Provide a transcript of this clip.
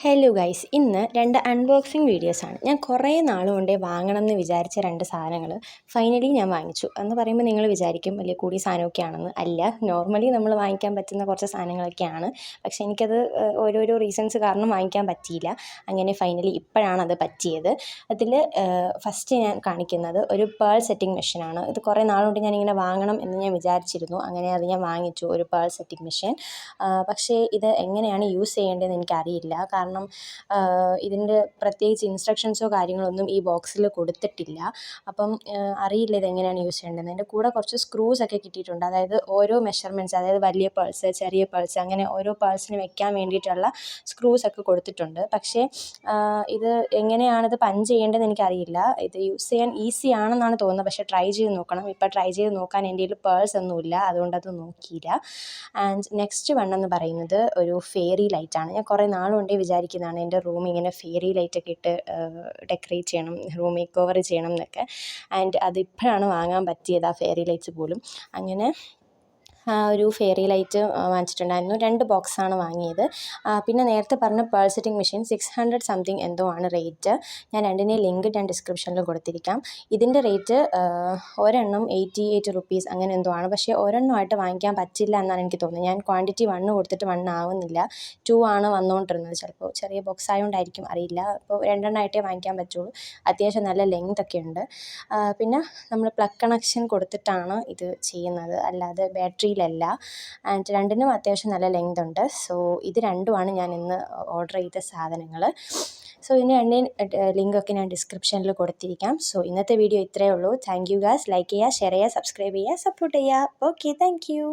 Hello guys, ഇന്ന് രണ്ട് unboxing വീഡിയോസാണ്. ഞാൻ കുറേ നാളുകൊണ്ടേ വാങ്ങണം എന്ന് വിചാരിച്ച രണ്ട് സാധനങ്ങൾ ഫൈനലി ഞാൻ വാങ്ങിച്ചു. എന്ന് പറയുമ്പോൾ നിങ്ങൾ വിചാരിക്കും വലിയ കൂടിയ സാധനമൊക്കെ ആണെന്ന്. അല്ല, നോർമലി നമ്മൾ വാങ്ങിക്കാൻ പറ്റുന്ന കുറച്ച് സാധനങ്ങളൊക്കെയാണ്. പക്ഷേ എനിക്കത് ഓരോരോ റീസൺസ് കാരണം വാങ്ങിക്കാൻ പറ്റിയില്ല. അങ്ങനെ ഫൈനലി ഇപ്പോഴാണ് അത് പറ്റിയത്. അതിൽ ഫസ്റ്റ് ഞാൻ കാണിക്കുന്നത് ഒരു പേൾ സെറ്റിംഗ് മെഷീനാണ്. ഇത് കുറേ നാളുകൊണ്ട് ഞാനിങ്ങനെ വാങ്ങണം എന്ന് ഞാൻ വിചാരിച്ചിരുന്നു. അങ്ങനെ അത് ഞാൻ വാങ്ങിച്ചു, ഒരു പേൾ സെറ്റിംഗ് മെഷീൻ. പക്ഷേ ഇത് എങ്ങനെയാണ് യൂസ് ചെയ്യേണ്ടതെന്ന് എനിക്കറിയില്ല. കാരണം ഇതിൻ്റെ പ്രത്യേകിച്ച് ഇൻസ്ട്രക്ഷൻസോ കാര്യങ്ങളൊന്നും ഈ ബോക്സിൽ കൊടുത്തിട്ടില്ല. അപ്പം അറിയില്ല ഇതെങ്ങനെയാണ് യൂസ് ചെയ്യേണ്ടതെന്ന്. അതിൻ്റെ കൂടെ കുറച്ച് സ്ക്രൂസൊക്കെ കിട്ടിയിട്ടുണ്ട്. അതായത് ഓരോ മെഷർമെൻറ്റ്സ്, അതായത് വലിയ പേൾസ്, ചെറിയ പേൾസ്, അങ്ങനെ ഓരോ പേൾസിന് വെക്കാൻ വേണ്ടിയിട്ടുള്ള സ്ക്രൂസൊക്കെ കൊടുത്തിട്ടുണ്ട്. പക്ഷേ ഇത് എങ്ങനെയാണിത് പഞ്ച് ചെയ്യേണ്ടതെന്ന് എനിക്കറിയില്ല. ഇത് യൂസ് ചെയ്യാൻ ഈസി ആണെന്നാണ് തോന്നുന്നത്. പക്ഷേ ട്രൈ ചെയ്ത് നോക്കണം. ഇപ്പോൾ ട്രൈ ചെയ്ത് നോക്കാൻ എൻ്റെ കയ്യിൽ പേൾസ് ഒന്നുമില്ല, അതുകൊണ്ടത് നോക്കിയില്ല. ആൻഡ് നെക്സ്റ്റ് വൺ എന്ന് പറയുന്നത് ഒരു ഫെയറി ലൈറ്റാണ്. ഞാൻ കുറേ നാളുകൊണ്ടേ വിചാരിക്കുന്നതാണ് എൻ്റെ റൂം ഇങ്ങനെ ഫെയറി ലൈറ്റൊക്കെ ഇട്ട് ഡെക്കറേറ്റ് ചെയ്യണം, റൂം മേക്ക് ഓവർ ചെയ്യണം എന്നൊക്കെ. ആൻഡ് അതിപ്പോഴാണ് വാങ്ങാൻ പറ്റിയത്, ആ ഫെയറി ലൈറ്റ്സ് പോലും. അങ്ങനെ ഒരു ഫെയറി ലൈറ്റ് വാങ്ങിച്ചിട്ടുണ്ടായിരുന്നു. 2 ബോക്സാണ് വാങ്ങിയത്. പിന്നെ നേരത്തെ പറഞ്ഞ പേൾ സെറ്റിംഗ് മെഷീൻ 600 സംതിങ് എന്തോ ആണ് റേറ്റ്. ഞാൻ രണ്ടിൻ്റെയും ലിങ്ക് ഞാൻ ഡിസ്ക്രിപ്ഷനിൽ കൊടുത്തിരിക്കാം. ഇതിൻ്റെ റേറ്റ് ഒരെണ്ണം 88 റുപ്പീസ് അങ്ങനെ എന്തോ ആണ്. പക്ഷേ ഒരെണ്ണമായിട്ട് വാങ്ങിക്കാൻ പറ്റില്ല എന്നാണ് എനിക്ക് തോന്നുന്നത്. ഞാൻ ക്വാണ്ടിറ്റി 1 കൊടുത്തിട്ട് 1 ആവുന്നില്ല, 2 ആണ് വന്നുകൊണ്ടിരുന്നത്. ചിലപ്പോൾ ചെറിയ ബോക്സ് ആയതുകൊണ്ടായിരിക്കും, അറിയില്ല. അപ്പോൾ 2 എണ്ണമായിട്ടേ വാങ്ങിക്കാൻ പറ്റുള്ളൂ. അത്യാവശ്യം നല്ല ലെങ്ത് ഒക്കെ ഉണ്ട്. പിന്നെ നമ്മൾ പ്ലഗ് കണക്ഷൻ കൊടുത്തിട്ടാണ് ഇത് ചെയ്യുന്നത്, അല്ലാതെ ബാറ്ററിയിലല്ല. ആൻഡ് രണ്ടിനും അത്യാവശ്യം നല്ല ലെങ്ത് ഉണ്ട്. സോ ഇത് രണ്ടുമാണ് ഞാൻ ഇന്ന് ഓർഡർ ചെയ്ത സാധനങ്ങൾ. സോ ഇതിന് രണ്ടിനും ലിങ്കൊക്കെ ഞാൻ ഡിസ്ക്രിപ്ഷനിൽ കൊടുത്തിരിക്കാം. സോ ഇന്നത്തെ വീഡിയോ ഇത്രയേ ഉള്ളൂ. Thank you guys. ലൈക്ക് ചെയ്യുക, ഷെയർ ചെയ്യുക, സബ്സ്ക്രൈബ് ചെയ്യുക, സപ്പോർട്ട് ചെയ്യുക. Okay, thank you.